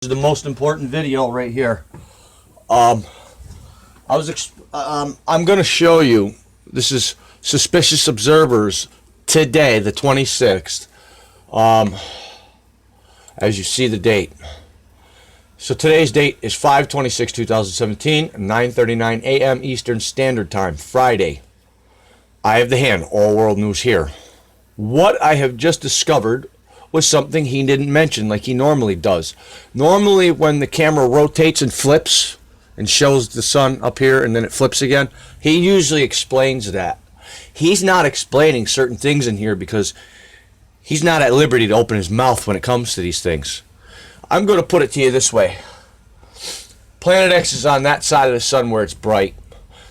Is the most important video right here. I'm going to show you. This is Suspicious Observers today, the 26th. As you see the date. So today's date is 5/26/2017, 9:39 a.m. Eastern Standard Time, Friday. I have the hand. All world news here. What I have just discovered was something he didn't mention like he normally does. Normally when the camera rotates and flips and shows the sun up here and then it flips again, he usually explains that. He's not explaining certain things in here because he's not at liberty to open his mouth when it comes to these things. I'm going to put it to you this way. Planet X is on that side of the sun where it's bright.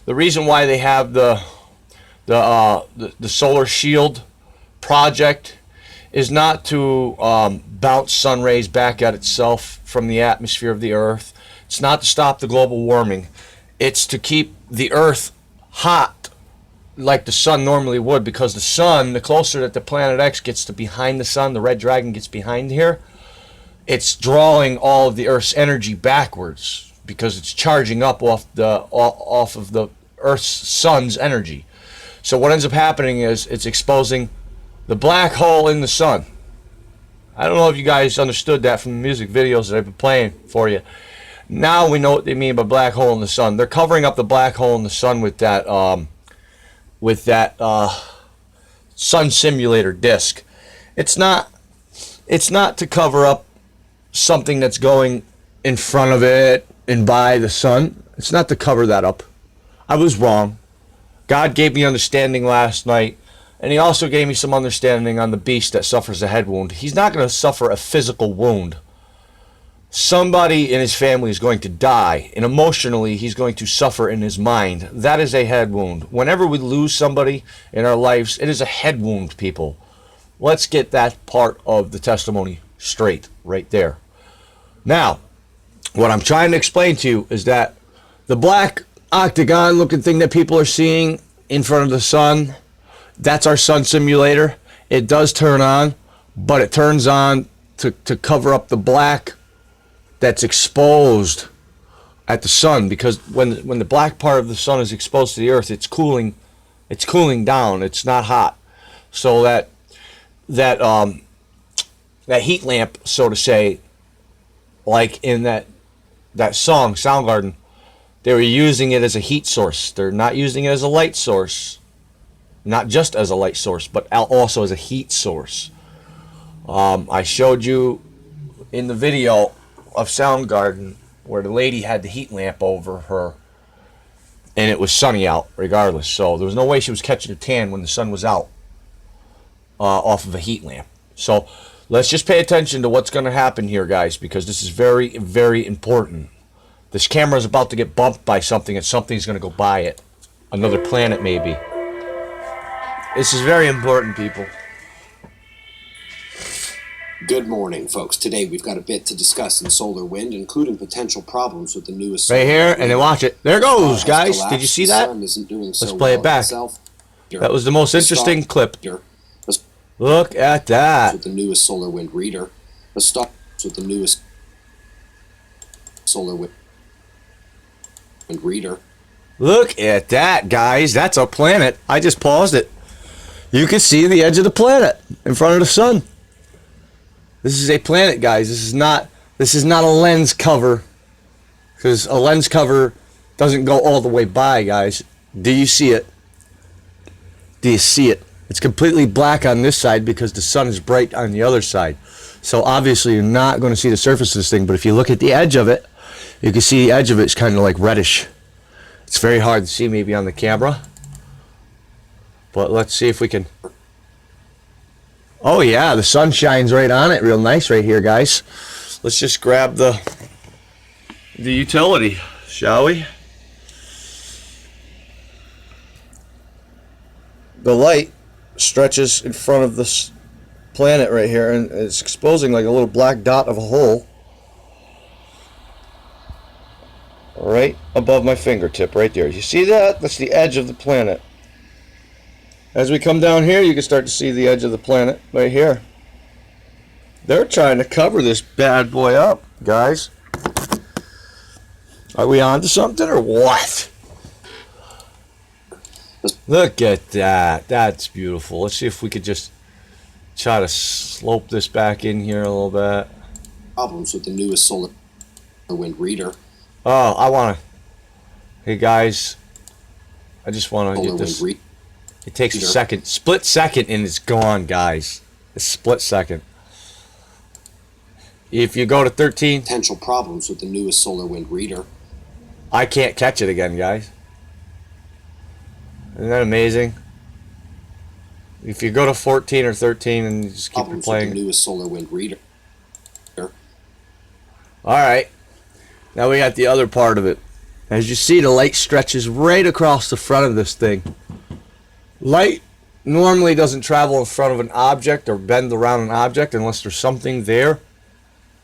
The reason why they have the solar shield project is not to bounce sun rays back at itself from the atmosphere of the Earth. It's not to stop the global warming. It's to keep the Earth hot like the sun normally would, because the sun, the closer that the Planet X gets to behind the sun, the red dragon gets behind here, it's drawing all of the Earth's energy backwards because it's charging up off of the Earth's sun's energy. So what ends up happening is it's exposing the black hole in the sun. I don't know if you guys understood that from the music videos that I've been playing for you. Now we know what they mean by black hole in the sun. They're covering up the black hole in the sun with that sun simulator disc. It's not to cover up something that's going in front of it and by the sun. It's not to cover that up. I was wrong. God gave me understanding last night. And he also gave me some understanding on the beast that suffers a head wound. He's not going to suffer a physical wound. Somebody in his family is going to die, and emotionally he's going to suffer in his mind. That is a head wound. Whenever we lose somebody in our lives, it is a head wound, people. Let's get that part of the testimony straight right there. Now, what I'm trying to explain to you is that the black octagon looking thing that people are seeing in front of the sun, that's our sun simulator. It does turn on, but it turns on to cover up the black that's exposed at the sun, because when the black part of the sun is exposed to the earth, it's cooling down. It's not hot. So that heat lamp, so to say, like in that song Soundgarden, they were using it as a heat source. They're not using it as a light source. Not just as a light source, but also as a heat source. I showed you in the video of Soundgarden where the lady had the heat lamp over her, and it was sunny out regardless. So there was no way she was catching a tan when the sun was out off of a heat lamp. So let's just pay attention to what's going to happen here, guys, because this is very, very important. This camera is about to get bumped by something, and something's going to go by it. Another planet, maybe. This is very important, people. Good morning, folks. Today we've got a bit to discuss in solar wind, including potential problems with the newest right here, and then watch it. There it goes, guys. Did you see that? Let's play it back. That was the most interesting clip. Look at that. With the newest solar wind reader. Let's start with the newest solar wind reader. Look at that, guys. That's a planet. I just paused it. You can see the edge of the planet in front of the sun. This is a planet, guys. This is not a lens cover, because a lens cover doesn't go all the way by, guys. Do you see it? Do you see it? It's completely black on this side because the sun is bright on the other side. So obviously you're not going to see the surface of this thing, but if you look at the edge of it, you can see the edge of it is kind of like reddish. It's very hard to see maybe on the camera. But let's see if we can. Oh yeah, the sun shines right on it real nice right here, guys. Let's just grab the utility, shall we? The light stretches in front of this planet right here, and it's exposing like a little black dot of a hole right above my fingertip right there. You see that? That's the edge of the planet. As we come down here, you can start to see the edge of the planet right here. They're trying to cover this bad boy up. guys? Are we on to something or what? Look at that. That's beautiful. Let's see if we could just try to slope this back in here a little bit. Problems with the newest SolarWind reader. Oh, I want to. Hey, guys. I just want to get this. It takes a second. Split second and it's gone, guys. A split second. If you go to 13. Potential problems with the newest SolarWind reader. I can't catch it again, guys. Isn't that amazing? If you go to 14 or 13 and you just keep Problems playing. with the newest SolarWind reader. Alright. Now we got the other part of it. As you see, the light stretches right across the front of this thing. Light normally doesn't travel in front of an object or bend around an object unless there's something there.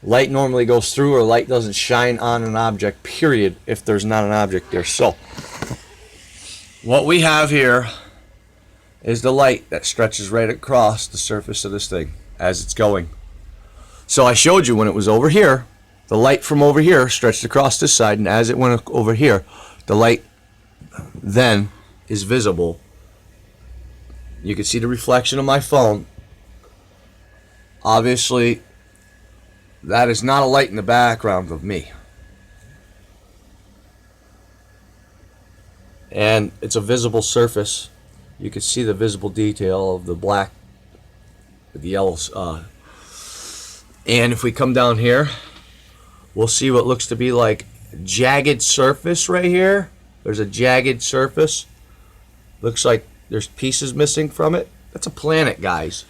Light normally goes through, or light doesn't shine on an object, period, if there's not an object there. So, what we have here is the light that stretches right across the surface of this thing as it's going. So I showed you when it was over here, the light from over here stretched across this side, and as it went over here, the light then is visible. You can see the reflection of my phone. Obviously, that is not a light in the background of me. And it's a visible surface. You can see the visible detail of the black, the yellows. And if we come down here, we'll see what looks to be like jagged surface right here. There's a jagged surface. Looks like there's pieces missing from it. That's a planet, guys.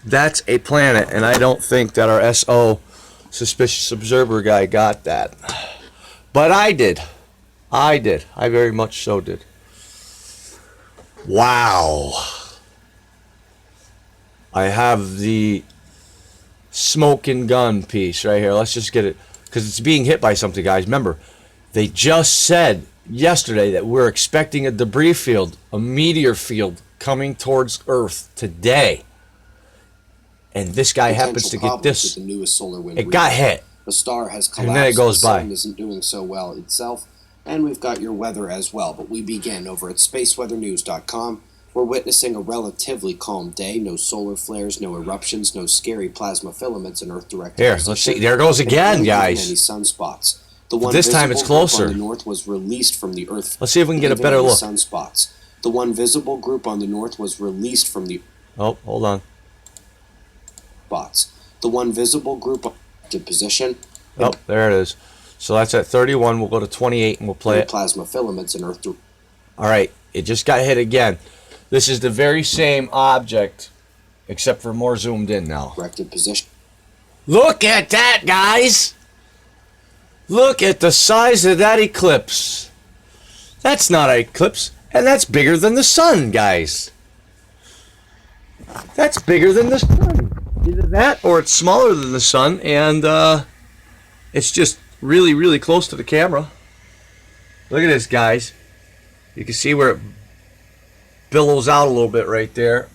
That's a planet, and I don't think that our SO suspicious observer guy got that. But I did. I very much so did. Wow. I have the smoke and gun piece right here. Let's just get it, because it's being hit by something, guys. Remember, they just said yesterday that we're expecting a debris field, a meteor field coming towards Earth today. And this guy happens to get this. The newest SolarWind it got hit. The star has collapsed. And then it goes by. The sun isn't doing so well itself. And we've got your weather as well. But we begin over at spaceweathernews.com. We're witnessing a relatively calm day. No solar flares, no eruptions, no scary plasma filaments in Earth direct. Here, let's see. There it goes again, guys. Any sunspots. The one this time it's closer. On the north was released from the Earth. Let's see if we can get a better look. Sunspots. The one visible group on the north was released from the. Oh, hold on. Spots. The one visible group to position. Oh, there it is. So that's at 31. We'll go to 28 and we'll play it. Plasma filaments in Earth. All right, it just got hit again. This is the very same object, except for more zoomed in now. Directed position. Look at that, guys! Look at the size of that eclipse. That's not an eclipse, and that's bigger than the sun, guys. That's bigger than the sun. Either that or it's smaller than the sun, and it's just really, really close to the camera. Look at this, guys. You can see where it billows out a little bit right there.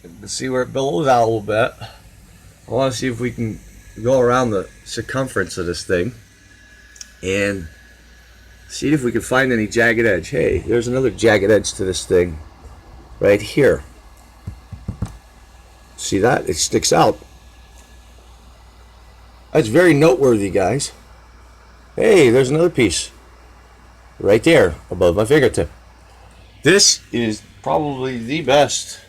You can see where it billows out a little bit. I want to see if we can go around the circumference of this thing and see if we can find any jagged edge. Hey, there's another jagged edge to this thing right here. See that? It sticks out. That's very noteworthy, guys. Hey, there's another piece right there above my fingertip. This is probably the best,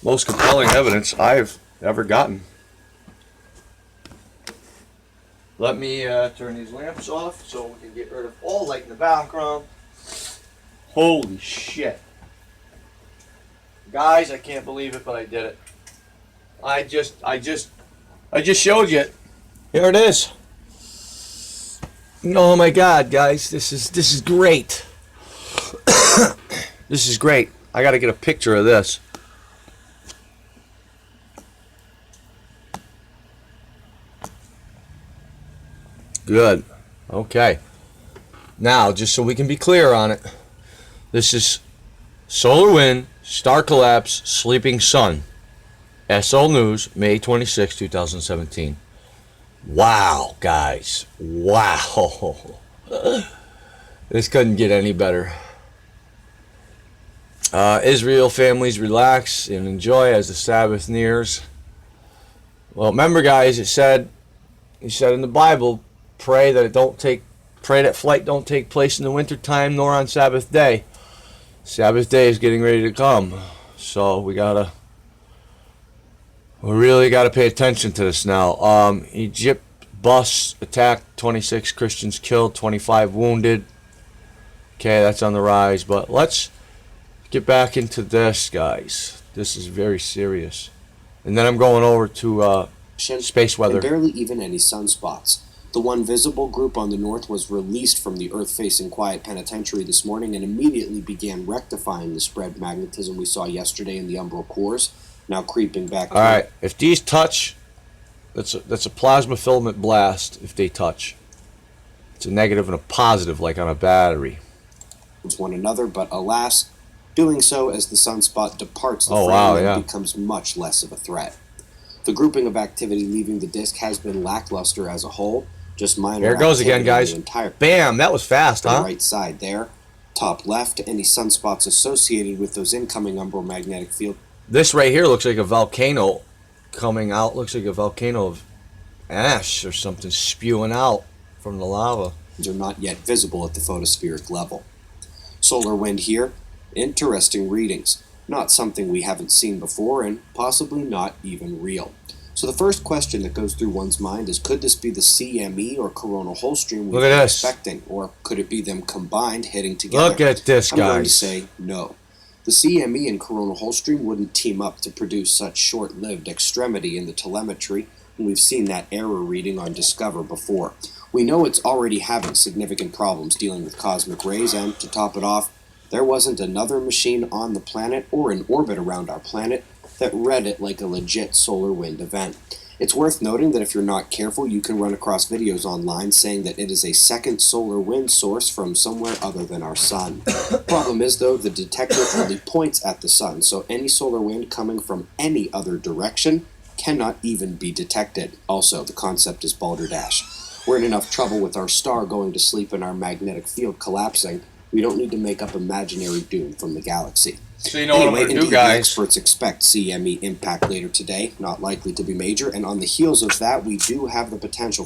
most compelling evidence I've ever gotten. Let me turn these lamps off so we can get rid of all light in the background. Holy shit. Guys, I can't believe it, but I did it. I just showed you it. Here it is. Oh my God, guys, this is great. This is great. I got to get a picture of this. Good. Okay. Now, just so we can be clear on it, this is solar wind, star collapse, sleeping sun. SL News, May 26, 2017. Wow, guys. Wow. This couldn't get any better. Israel families relax and enjoy as the Sabbath nears. Well, remember, guys, he said in the Bible, pray that flight don't take place in the wintertime nor on Sabbath day. Sabbath day is getting ready to come, so we really gotta pay attention to this now. Egypt bus attacked, 26 Christians killed, 25 wounded. Okay, that's on the rise, but let's get back into this, guys. This is very serious. And then I'm going over to space weather. And barely even any sunspots. The one visible group on the north was released from the Earth-facing quiet penitentiary this morning and immediately began rectifying the spread magnetism we saw yesterday in the umbral cores, now creeping back. All right, if these touch, that's a plasma filament blast. If they touch, it's a negative and a positive, like on a battery. One another, but alas, doing so as the sunspot departs the Oh, frame wow, and yeah. becomes much less of a threat. The grouping of activity leaving the disk has been lackluster as a whole. Just minor. There it goes again, activity on guys. the entire Bam, that was fast, on the huh? right side there. Top left, any sunspots associated with those incoming umbral magnetic field This right here looks like a volcano coming out. Looks like a volcano of ash or something spewing out from the lava. are not yet visible at the photospheric level. Solar wind here, interesting readings. Not something we haven't seen before and possibly not even real. So the first question that goes through one's mind is, could this be the CME or coronal hole stream we've Look at been this. expecting? Or could it be them combined hitting together? Look at this, I'm going to guys. say no. The CME and coronal hole stream wouldn't team up to produce such short-lived extremity in the telemetry, and we've seen that error reading on Discover before. We know it's already having significant problems dealing with cosmic rays, and to top it off, there wasn't another machine on the planet or in orbit around our planet that read it like a legit solar wind event. It's worth noting that if you're not careful, you can run across videos online saying that it is a second solar wind source from somewhere other than our sun. Problem is, though, the detector only points at the sun, so any solar wind coming from any other direction cannot even be detected. Also, the concept is balderdash. We're in enough trouble with our star going to sleep and our magnetic field collapsing. We don't need to make up imaginary doom from the galaxy. So you know what I'm going to do, indeed, the guys. experts expect CME impact later today, not likely to be major, and on the heels of that, we do have the potential